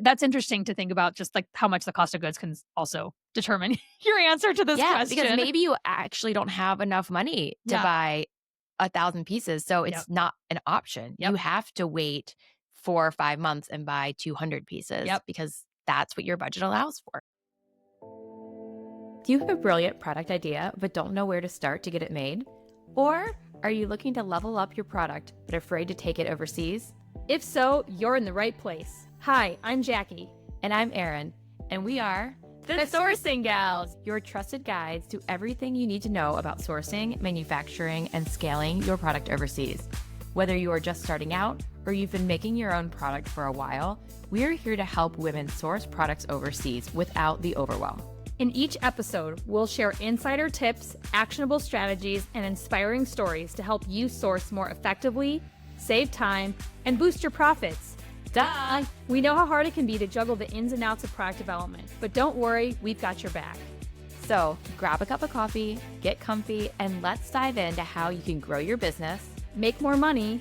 That's interesting to think about, just like how much the cost of goods can also determine your answer to this Yeah, because question. maybe you actually don't have enough money to Yeah. buy 1,000 pieces, so Yep. it's not an option. Yep. You have to wait 4 or 5 months and buy 200 pieces Yep. because that's what your budget allows for. Do you have a brilliant product idea but don't know where to start to get it made? Or are you looking to level up your product but afraid to take it overseas? If so, you're in the right place. Hi, I'm Jackie. And I'm Erin, and we are The Sourcing Gals. your trusted guides to everything you need to know about sourcing, manufacturing, and scaling your product overseas. Whether you are just starting out or you've been making your own product for a while, we are here to help women source products overseas without the overwhelm. In each episode, we'll share insider tips, actionable strategies, and inspiring stories to help you source more effectively, save time, and boost your profits. Duh! We know how hard it can be to juggle the ins and outs of product development, but don't worry, we've got your back. So grab a cup of coffee, get comfy, and let's dive into how you can grow your business Make more money.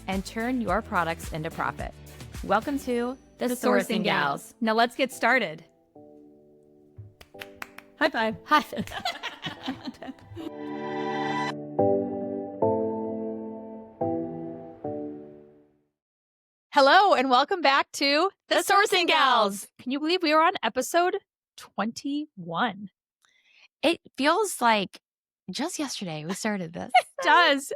and turn your products into profit. Welcome to the Sourcing Gals. Now let's get started. High five. Hi. Hello, and welcome back to The Sourcing Gals. Can you believe we are on episode 21? It feels like just yesterday we started this. It does.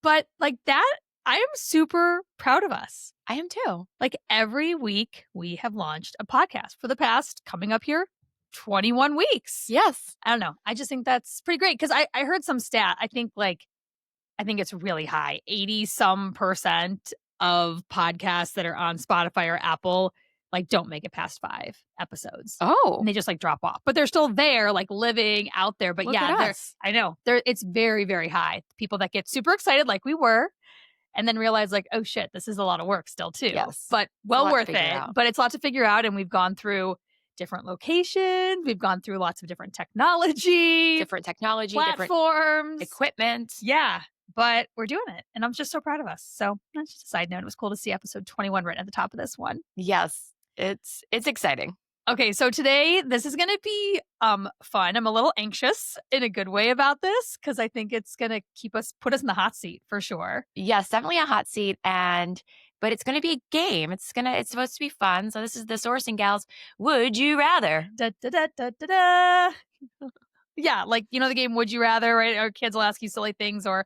But like that, I am super proud of us. I am too. Like every week, we have launched a podcast for the past, coming up here, 21 weeks. Yes. I don't know. I just think that's pretty great because I heard some stat. I think it's really high. 80% of podcasts that are on Spotify or Apple don't make it past 5 episodes. Oh. And they just drop off. But they're still there, living out there. But Look yeah, at us. I know. It's very, very high. People that get super excited like we were and then realize oh shit, this is a lot of work still too. Yes. But a well lot to worth figure it. out. But it's a lot to figure out. And we've gone through different locations. We've gone through lots of different technology. Different technology, different platforms. equipment. Yeah. But we're doing it. And I'm just so proud of us. So that's just a side note. It was cool to see episode 21 right at the top of this one. Yes. It's exciting. Okay, so today this is going to be fun. I'm a little anxious in a good way about this because I think it's going to put us in the hot seat for sure. Yes, definitely a hot seat, but it's going to be a game. It's supposed to be fun. So this is the Sourcing Gals. Would you rather? Da, da, da, da, da, da. Yeah, the game Would You Rather, right? Our kids will ask you silly things, or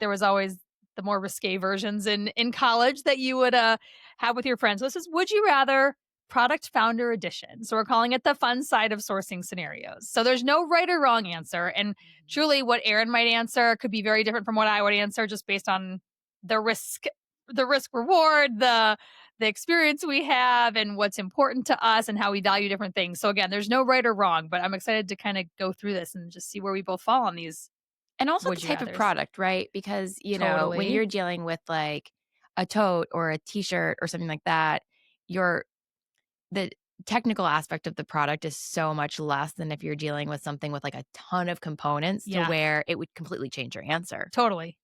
there was always the more risque versions in college that you would have with your friends. So this is Would You Rather Product Founder Edition. So we're calling it the fun side of sourcing scenarios. So there's no right or wrong answer. And truly what Erin might answer could be very different from what I would answer just based on the risk reward, the experience we have and what's important to us and how we value different things. So again, there's no right or wrong, but I'm excited to kind of go through this and just see where we both fall on these. And also the Would you type of rathers. product, right? Because, you know, when Totally. you're dealing with a tote or a t-shirt or something like that, the technical aspect of the product is so much less than if you're dealing with something with a ton of components to where it would completely change your answer. Totally.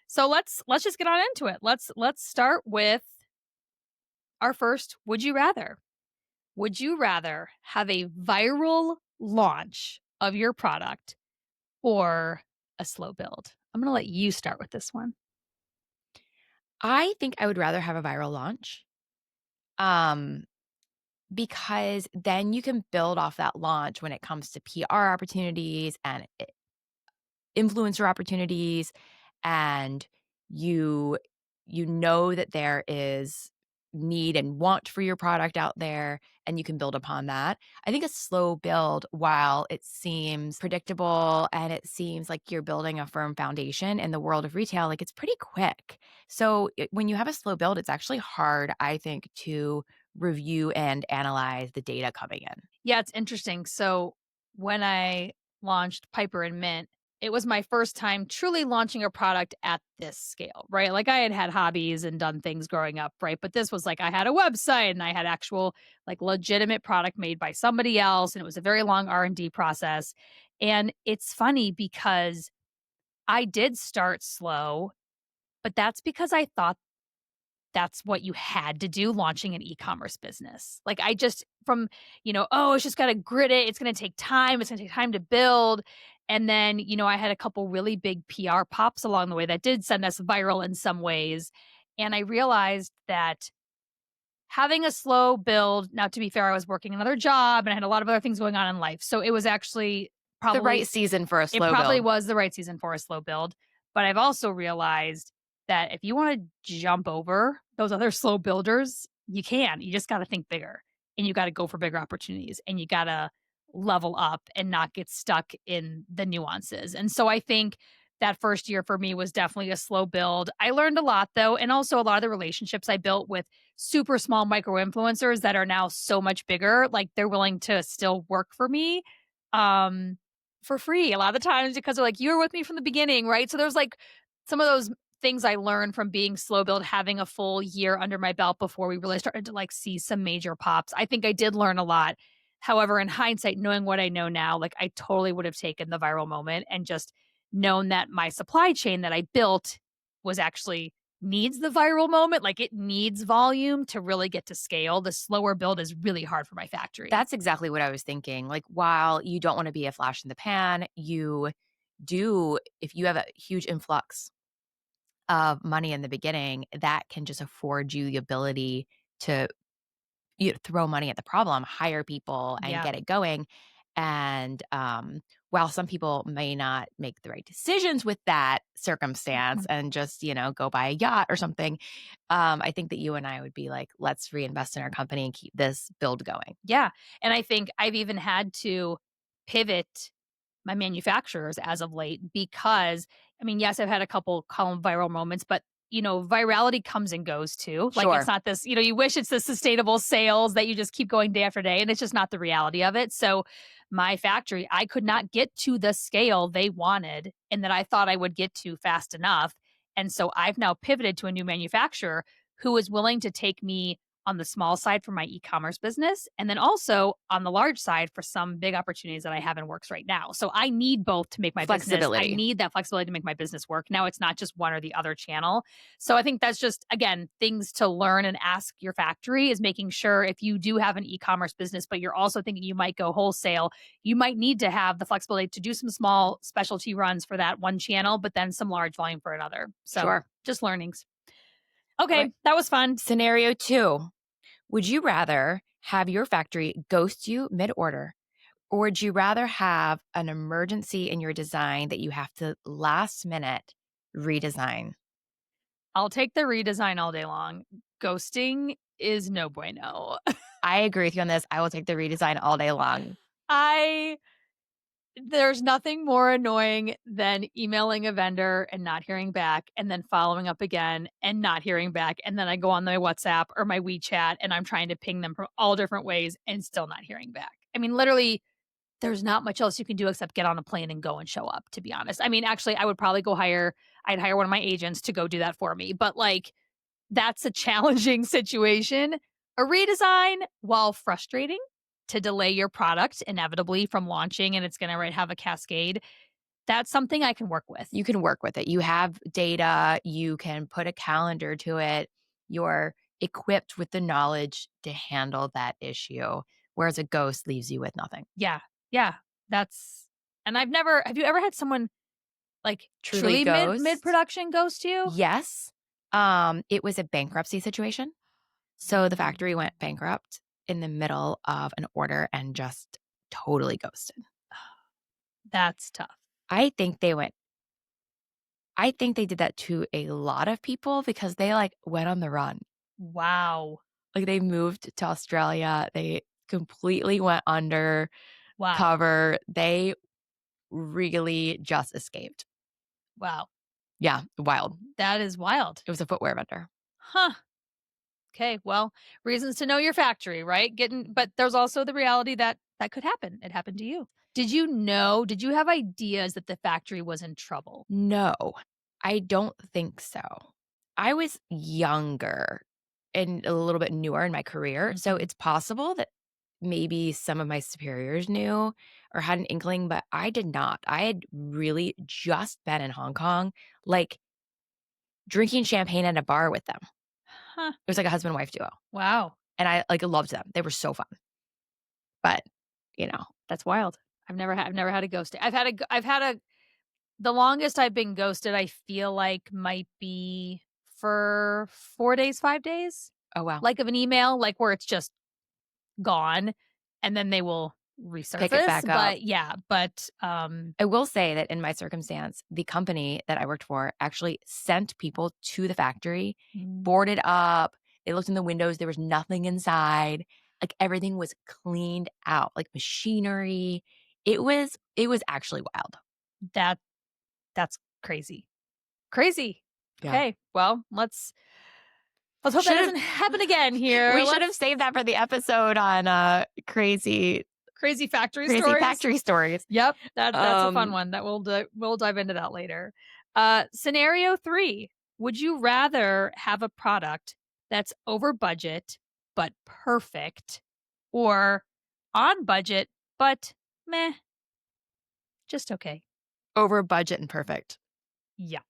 So let's just get on into it. Let's start with our first Would You Rather. Would you rather have a viral launch of your product or a slow build? I'm going to let you start with this one. I think I would rather have a viral launch. Because then you can build off that launch when it comes to PR opportunities and influencer opportunities, and you know that there is need and want for your product out there, and you can build upon that. I think a slow build, while it seems predictable and it seems like you're building a firm foundation in the world of retail, it's pretty quick. So when you have a slow build, it's actually hard, I think, to review and analyze the data coming in. Yeah, it's interesting. So when I launched Piper and Mint, it was my first time truly launching a product at this scale, right? I had hobbies and done things growing up, right? But this was I had a website and I had actual legitimate product made by somebody else. And it was a very long R&D process. And it's funny because I did start slow, but that's because I thought that's what you had to do launching an e-commerce business. Like I just from, oh, it's just got to grit it. It's going to take time. It's going to take time to build. And then, I had a couple really big PR pops along the way that did send us viral in some ways. And I realized that having a slow build, now to be fair, I was working another job and I had a lot of other things going on in life. So it was actually The right probably season for a it slow probably build. was the right season for a slow build, but I've also realized that if you wanna jump over those other slow builders, you can. You just gotta think bigger, and you gotta go for bigger opportunities, and you gotta level up and not get stuck in the nuances, and so I think that first year for me was definitely a slow build. I learned a lot, though, and also a lot of the relationships I built with super small micro influencers that are now so much bigger, like, they're willing to still work for me, um for free a lot of the times because they're like, "You were with me from the beginning," right? So there's, like, some of those things I learned from being slow build, having a full year under my belt before we really started to, like, see some major pops. I think I did learn a lot. However, in hindsight, knowing what I know now, like, I totally would have taken the viral moment and just known that my supply chain that I built was actually needs the viral moment, like, it needs volume to really get to scale. The slower build is really hard for my factory. That's exactly what I was thinking. Like, while you don't wanna be a flash in the pan, you do if you have a huge influx of money in the beginning, that can just afford you the ability to throw money at the problem, hire people, and Yeah. get it going. And while some people may not make the right decisions with that circumstance and just, go buy a yacht or something, I think that you and I would be like, let's reinvest in our company and keep this build going. Yeah, and I think I've even had to pivot my manufacturers as of late because, I mean, yes, I've had a couple call 'em viral moments, but, virality comes and goes too. Like, it's Sure. not this, you wish it's the sustainable sales that you just keep going day after day, and it's just not the reality of it. So, my factory, I could not get to the scale they wanted and that I thought I would get to fast enough. And so I've now pivoted to a new manufacturer who is willing to take me on the small side for my e-commerce business and then also on the large side for some big opportunities that I have in works right now. So I need both to make my business. I Flexibility. need that flexibility to make my business work. Now it's not just one or the other channel. So I think that's just again things to learn and ask your factory is making sure if you do have an e-commerce business but you're also thinking you might go wholesale, you might need to have the flexibility to do some small specialty runs for that one channel but then some large volume for another. So Sure. just learnings. All Okay, right. that was fun. Scenario 2. Would you rather have your factory ghost you mid order, or would you rather have an emergency in your design that you have to last minute redesign? I'll take the redesign all day long. Ghosting is no bueno. I agree with you on this. I will take the redesign all day long. I There's nothing more annoying than emailing a vendor and not hearing back and then following up again and not hearing back. And then I go on my WhatsApp or my WeChat and I'm trying to ping them from all different ways and still not hearing back. I mean, literally, there's not much else you can do except get on a plane and go and show up, to be honest. I mean, actually, I would probably I'd hire one of my agents to go do that for me. But like, that's a challenging situation. A redesign, while frustrating to delay your product inevitably from launching and it's going to have a cascade, that's something I can work with. You can work with it. You have data, you can put a calendar to it. You're equipped with the knowledge to handle that issue, whereas a ghost leaves you with nothing. Yeah. Yeah. That's, and have you ever had someone like Truly truly mid ghost? production ghost you? Yes. It was a bankruptcy situation. So the Mm, factory went bankrupt in the middle of an order and just totally ghosted. that's tough. I think they went I think they did that to a lot of people because they, like, went on the run. Wow. Like, they moved to Australia, they completely went undercover, Wow. they really just escaped. Wow. Yeah, wild. That is wild. It was a footwear vendor. Huh. Okay, well, reasons to know your factory, right? But there's also the reality that that could happen. It happened to you. Did you have ideas that the factory was in trouble? No, I don't think so. I was younger and a little bit newer in my career, so Mhm. it's possible that maybe some of my superiors knew or had an inkling, but I did not. I had really just been in Hong Kong, like, drinking champagne at a bar with them. Huh. It was like a husband and wife duo, Wow. and I, like, loved them. They were so fun, but, That's wild. I've never had a ghost day. I've had a the longest I've been ghosted, I feel like might be for 4 days, 5 days, oh, wow. like of an email, like where it's just gone and then they will Pick it resurface. back up. But yeah, but I will say that in my circumstance, the company that I worked for actually sent people to the factory, mm, boarded up. They looked in the windows. There was nothing inside. Like everything was cleaned out, like machinery. It was actually wild. that that's crazy. Crazy. Yeah. Okay. Well, let's hope that Should have doesn't happen again here. we should have Let's saved that for the episode on crazy crazy factory crazy stories. factory stories. Yep, that's a fun Um one that we'll dive into that later. Scenario 3. Would you rather have a product that's over budget but perfect or on budget but meh, just okay? over budget and perfect. Yeah,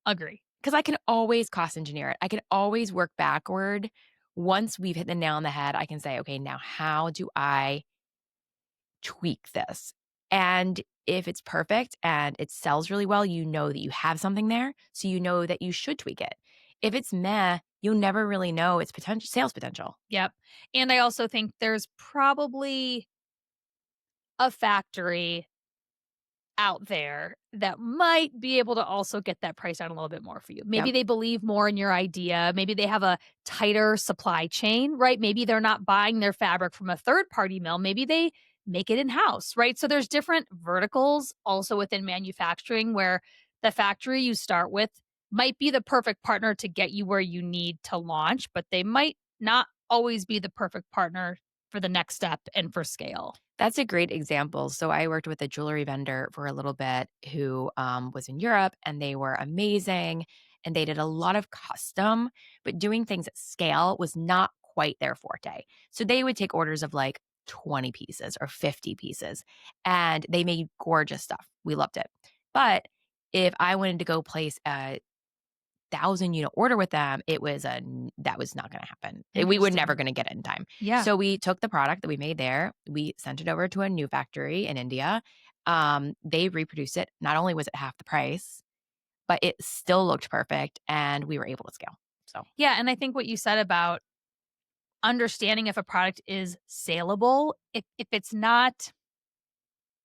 agree. Because I can always cost engineer it. I can always work backward. Once we've hit the nail on the head, I can say, okay, now how do I tweak this? And if it's perfect and it sells really well, you know that you have something there. So you know that you should tweak it. If it's meh, you'll never really know its potential sales potential. Yep. And I also think there's probably a factory out there that might be able to also get that price down a little bit more for you. Maybe Yep. they believe more in your idea. Maybe they have a tighter supply chain, right? Maybe they're not buying their fabric from a third party mill. Maybe they make it in house, right? So there's different verticals also within manufacturing where the factory you start with might be the perfect partner to get you where you need to launch, but they might not always be the perfect partner for the next step and for scale. That's a great example. So I worked with a jewelry vendor for a little bit who was in Europe and they were amazing and they did a lot of custom, but doing things at scale was not quite their forte. So they would take orders of like 20 pieces or 50 pieces and they made gorgeous stuff. We loved it. But if I wanted to go place a 1,000-unit order with them, that was not gonna happen. We were never Interesting. gonna get it in time. Yeah. So we took the product that we made there, we sent it over to a new factory in India. They reproduced it. Not only was it half the price, but it still looked perfect, and we were able to scale. So Yeah, and I think what you said about understanding if a product is saleable, if it's not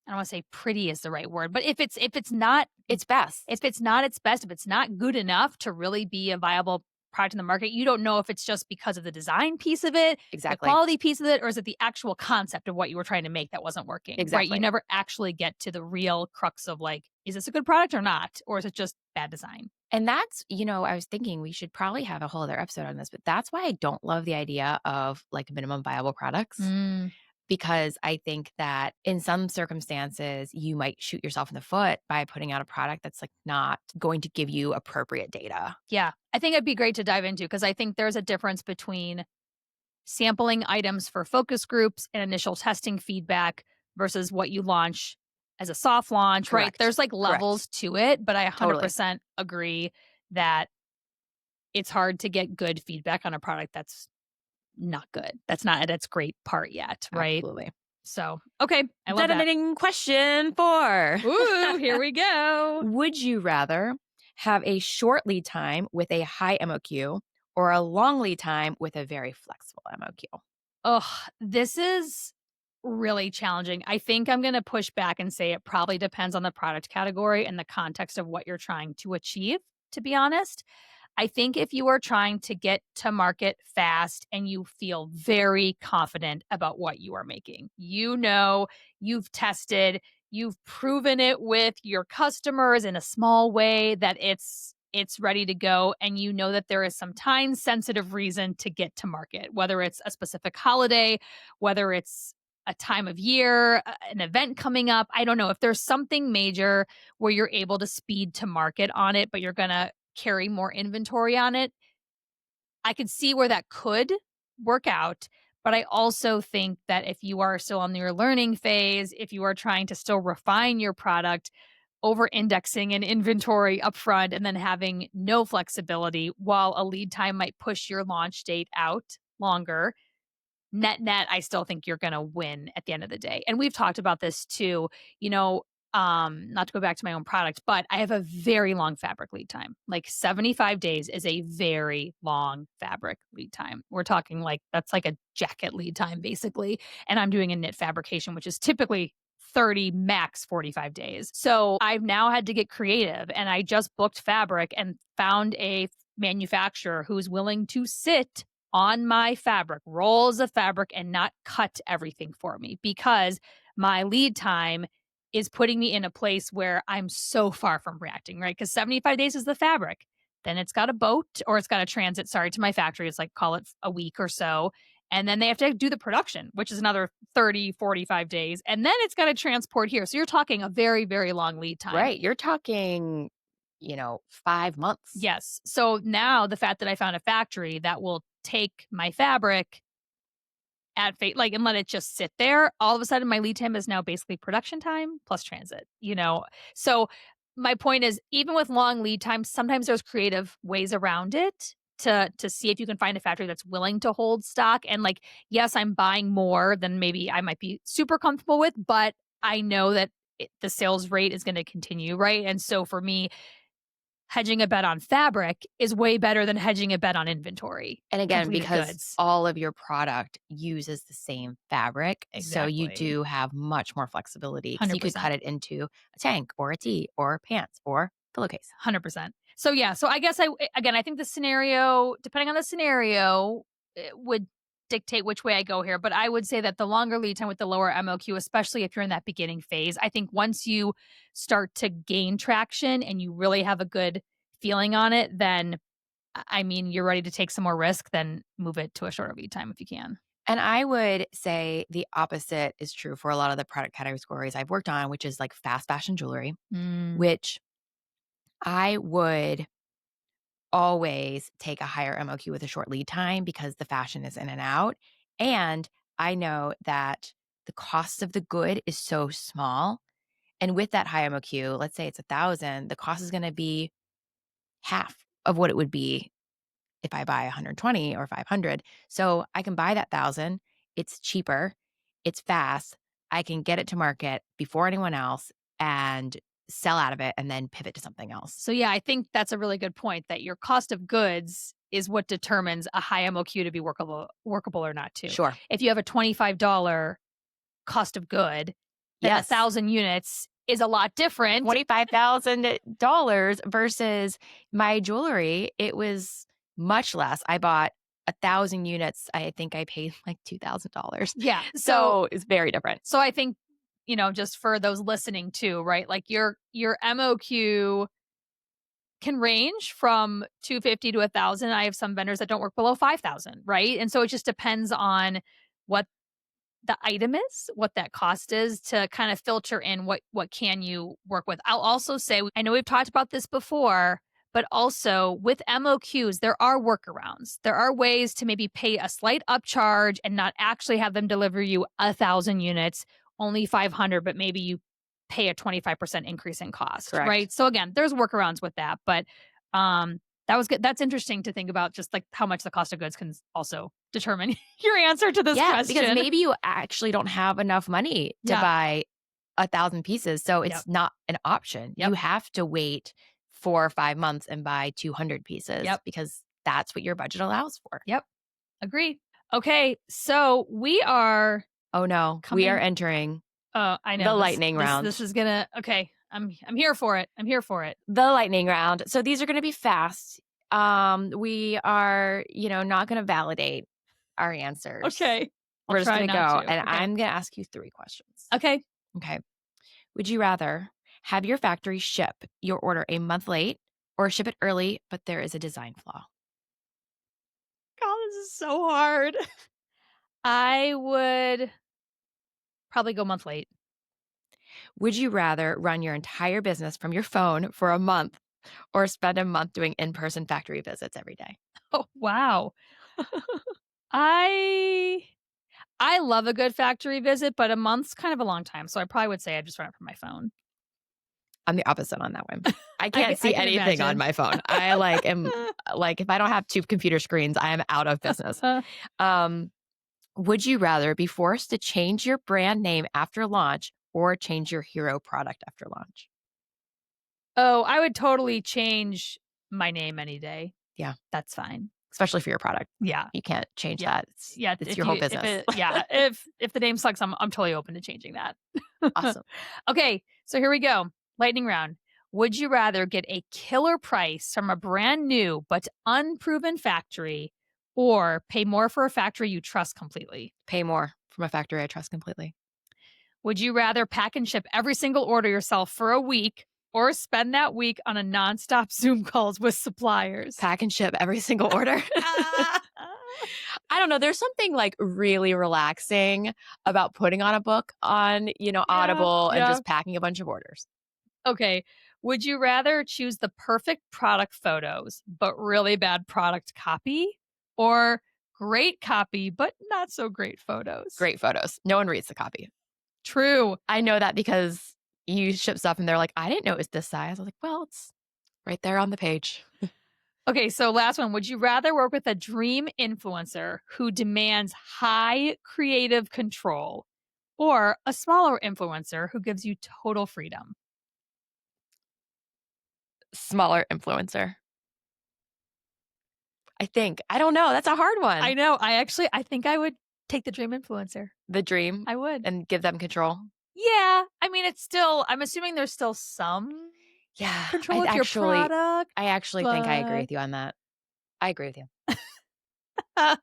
I don't wanna say pretty is the right word, but if it's not it's best. if it's not its best, if it's not good enough to really be a viable product in the market, you don't know if it's just because of the design piece of it, the Exactly. quality piece of it, or is it the actual concept of what you were trying to make that wasn't working, right? You Exactly. never actually get to the real crux of like, is this a good product or not? Or is it just bad design? And that's, I was thinking we should probably have a whole other episode on this, but that's why I don't love the idea of like minimum viable products. Mm. Because I think that in some circumstances, you might shoot yourself in the foot by putting out a product that's like not going to give you appropriate data. Yeah, I think it'd be great to dive into because I think there's a difference between sampling items for focus groups and initial testing feedback versus what you launch as a soft launch, right? Correct. There's like Correct. levels to it, but I Totally. 100% agree that it's hard to get good feedback on a product that's not good. That's not at its great part yet, right? Absolutely. So, okay, I love that. Detonating question 4. Ooh, here we go. Would you rather have a short lead time with a high MOQ or a long lead time with a very flexible MOQ? Oh, this is really challenging. I think I'm going to push back and say it probably depends on the product category and the context of what you're trying to achieve, to be honest. I think if you are trying to get to market fast and you feel very confident about what you are making, you've tested, you've proven it with your customers in a small way that it's ready to go and you know that there is some time sensitive reason to get to market, whether it's a specific holiday, whether it's a time of year, an event coming up. I don't know if there's something major where you're able to speed to market on it, but you're going to carry more inventory on it. I could see where that could work out, but I also think that if you are still on your learning phase, if you are trying to still refine your product, over indexing in inventory upfront and then having no flexibility while a lead time might push your launch date out longer. Net net, I still think you're gonna win at the end of the day. And we've talked about this too, you know, not to go back to my own product, but I have a very long fabric lead time. Like 75 days is a very long fabric lead time. We're talking like that's like a jacket lead time basically. And I'm doing a knit fabrication, which is typically 30 max 45 days. So I've now had to get creative and I just booked fabric and found a manufacturer who's willing to sit on my fabric, rolls of fabric, and not cut everything for me because my lead time is putting me in a place where I'm so far from reacting, right? Because 75 days is the fabric. Then it's got a boat or it's got a transit, sorry, to my factory. It's like, call it a week or so. And then they have to do the production, which is another 30, 45 days. And then it's got to transport here. So you're talking a very, very long lead time. Right. You're talking, 5 months. Yes. So now the fact that I found a factory that will take my fabric at fate, like, and let it just sit there, all of a sudden my lead time is now basically production time plus transit, you know? So my point is, even with long lead times, sometimes there's creative ways around it to see if you can find a factory that's willing to hold stock. And like, yes, I'm buying more than maybe I might be super comfortable with, but I know that the sales rate is going to continue, right? And so for me, hedging a bet on fabric is way better than hedging a bet on inventory. And again, Completed because goods. all of your product uses the same fabric, so you Exactly. do have much more flexibility because you could 100%. cut it into a tank or a tee or pants or pillowcase. 100%. So yeah, so I guess again, I think the scenario, depending on the scenario, it would dictate which way I go here, but I would say that the longer lead time with the lower MOQ, especially if you're in that beginning phase, I think once you start to gain traction and you really have a good feeling on it, then I mean, you're ready to take some more risk, then move it to a shorter lead time if you can. And I would say the opposite is true for a lot of the product categories I've worked on, which is like fast fashion jewelry, Mm. which I would always take a higher MOQ with a short lead time because the fashion is in and out. And I know that the cost of the good is so small. And with that high MOQ, let's say it's 1,000, the cost is going to be half of what it would be if I buy 120 or 500. So I can buy that 1,000. It's cheaper. It's fast. I can get it to market before anyone else and sell out of it and then pivot to something else. So yeah, I think that's a really good point that your cost of goods is what determines a high MOQ to be workable or not too. Sure. If you have a $25 cost of good, then Yes. 1,000 units is a lot different. $25,000 versus my jewelry, it was much less. I bought 1,000 units. I think I paid like $2,000. Yeah. So it's very different. So I think, just for those listening too, right? Like your MOQ can range from 250 to 1,000. I have some vendors that don't work below 5,000, right? And so it just depends on what the item is, what that cost is to kind of filter in what can you work with. I'll also say, I know we've talked about this before, but also with MOQs, there are workarounds. There are ways to maybe pay a slight upcharge and not actually have them deliver you 1,000 units, only 500, but maybe you pay a 25% increase in cost, Correct. right? So again, there's workarounds with that, but that was good. That's interesting to think about, just like how much the cost of goods can also determine your answer to this question. Because maybe you actually don't have enough money to Yeah. buy 1,000 pieces. So it's Yep. not an option. Yep. You have to wait 4 or 5 months and buy 200 pieces Yep. because that's what your budget allows for. Yep. Agree. Okay, so we are. Oh no, we are Coming- entering I know the this- lightning round. This is gonna. Okay, I'm here for it. I'm here for it. The lightning round. So these are going to be fast. We are, not going to validate our answers. Okay, We're just going to go. not to. And Okay. I'm going to ask you 3 questions. Okay. Okay. Would you rather have your factory ship your order a month late or ship it early, but there is a design flaw? God, this is so hard. I would probably go month late. Would you rather run your entire business from your phone for a month or spend a month doing in-person factory visits every day? Oh wow. I love a good factory visit, but a month's kind of a long time, so I probably would say I just run it from my phone. I'm the opposite on that one. I I can't see can anything on imagine. my phone. I am like, if I don't have 2 computer screens, I am out of business. Um, would you rather be forced to change your brand name after launch or change your hero product after launch? Oh, I would totally change my name any day. Yeah, That's fine. especially for your product. Yeah. You can't change Yeah. that. Yeah, It's if your whole you if business. it yeah, if the name sucks, I'm totally open to changing that. Awesome. Okay, so here we go. Lightning round. Would you rather get a killer price from a brand new but unproven factory or pay more for a factory you trust completely? Pay more from a factory I trust completely. Would you rather pack and ship every single order yourself for a week or spend that week on a nonstop Zoom calls with suppliers? Pack and ship every single order. I don't know. There's something like really relaxing about putting on a book on, Yeah, Audible and yeah. just packing a bunch of orders. Okay. Would you rather choose the perfect product photos, but really bad product copy, or great copy, but not so great photos? Great photos. No one reads the copy. True. I know that because you ship stuff and they're like, I didn't know it was this size. I was like, well, it's right there on the page. Okay, so last one. Would you rather work with a dream influencer who demands high creative control or a smaller influencer who gives you total freedom? Smaller influencer. I think. I don't know. That's a hard I one. know. I think I would take the dream influencer. The dream I would. and give them control. Yeah. I mean, it's still, I'm assuming there's still some Yeah. control with your product. I actually think I agree But with you on that. I agree with you.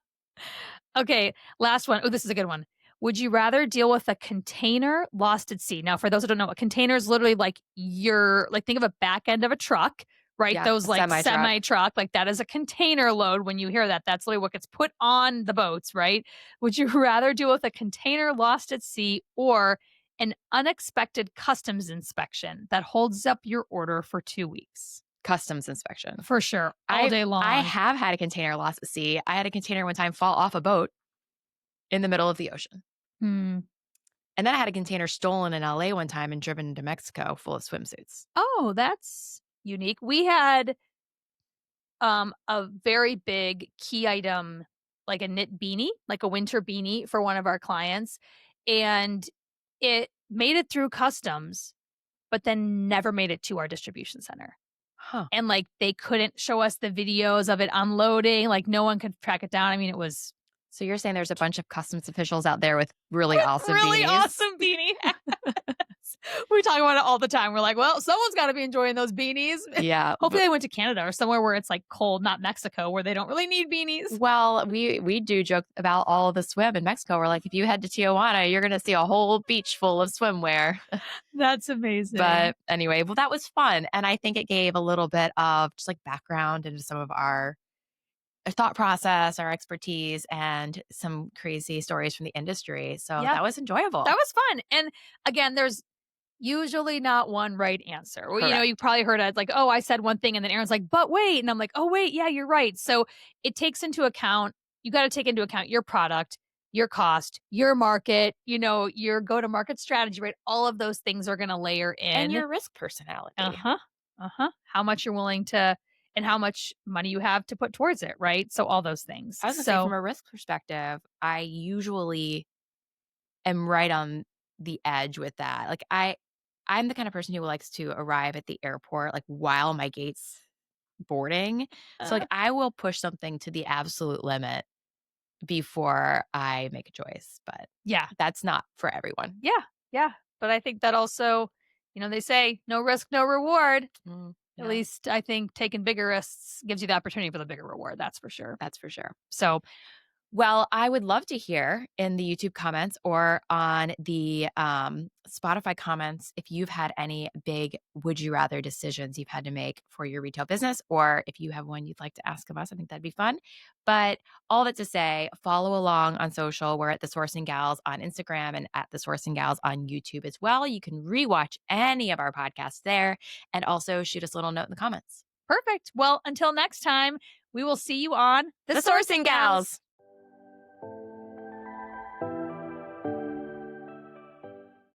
okay, last one. Oh, this is a good one. Would you rather deal with a container lost at sea? Now, for those who don't know, a container is literally like think of a back end of a truck, right? Yeah. Those like Semi-truck. semi truck, like that is a container load. When you hear that, that's literally what gets put on the boats, right? Would you rather deal with a container lost at sea or an unexpected customs inspection that holds up your order for 2 weeks? Customs inspection. For sure, all day long. I have had a container lost at sea. I had a container one time fall off a boat in the middle of the ocean. Hmm. And then I had a container stolen in LA one time and driven to Mexico full of swimsuits. Oh, that's unique. We had a very big key item, like a knit beanie, like a winter beanie for one of our clients, and it made it through customs, but then never made it to our distribution center. Huh. And like they couldn't show us the videos of it unloading, like no one could track it down. I mean, it was So you're saying there's a bunch of customs officials out there with really awesome really beanies? awesome beanie hats. We talk about it all the time. We're like, well, someone's got to be enjoying those beanies. Yeah. Hopefully they went to Canada or somewhere where it's like cold, not Mexico, where they don't really need beanies. Well, we do joke about all of the swim in Mexico. We're like, if you head to Tijuana, you're going to see a whole beach full of swimwear. That's amazing. But anyway, well, that was fun. And I think it gave a little bit of just like background into some of our thought process, our expertise, and some crazy stories from the industry. So Yeah. that was enjoyable. That was fun. And again, there's usually not one right answer. Well, Correct. you probably heard it like, oh, I said one thing and then Aaron's like, but wait. And I'm like, oh, wait, yeah, you're right. So it takes into account, you got to take into account your product, your cost, your market, your go to market strategy, right? All of those things are going to layer in. And your risk personality. How much you're willing to, and how much money you have to put towards it, right? So all those things. I was going to say, from a risk perspective, I usually am right on the edge with that. Like I'm the kind of person who likes to arrive at the airport like while my gate's boarding. So like I will push something to the absolute limit before I make a choice. But yeah, that's not for everyone. Yeah. But I think that also, they say no risk, no reward. At least I think taking bigger risks gives you the opportunity for the bigger reward. That's for sure. That's for sure. So, well, I would love to hear in the YouTube comments or on the Spotify comments if you've had any big would you rather decisions you've had to make for your retail business, or if you have one you'd like to ask of us. I think that'd be fun. But all that to say, follow along on social. We're at The Sourcing Gals on Instagram and at The Sourcing Gals on YouTube as well. You can rewatch any of our podcasts there and also shoot us a little note in the comments. Perfect. Well, until next time, we will see you on The Sourcing Gals.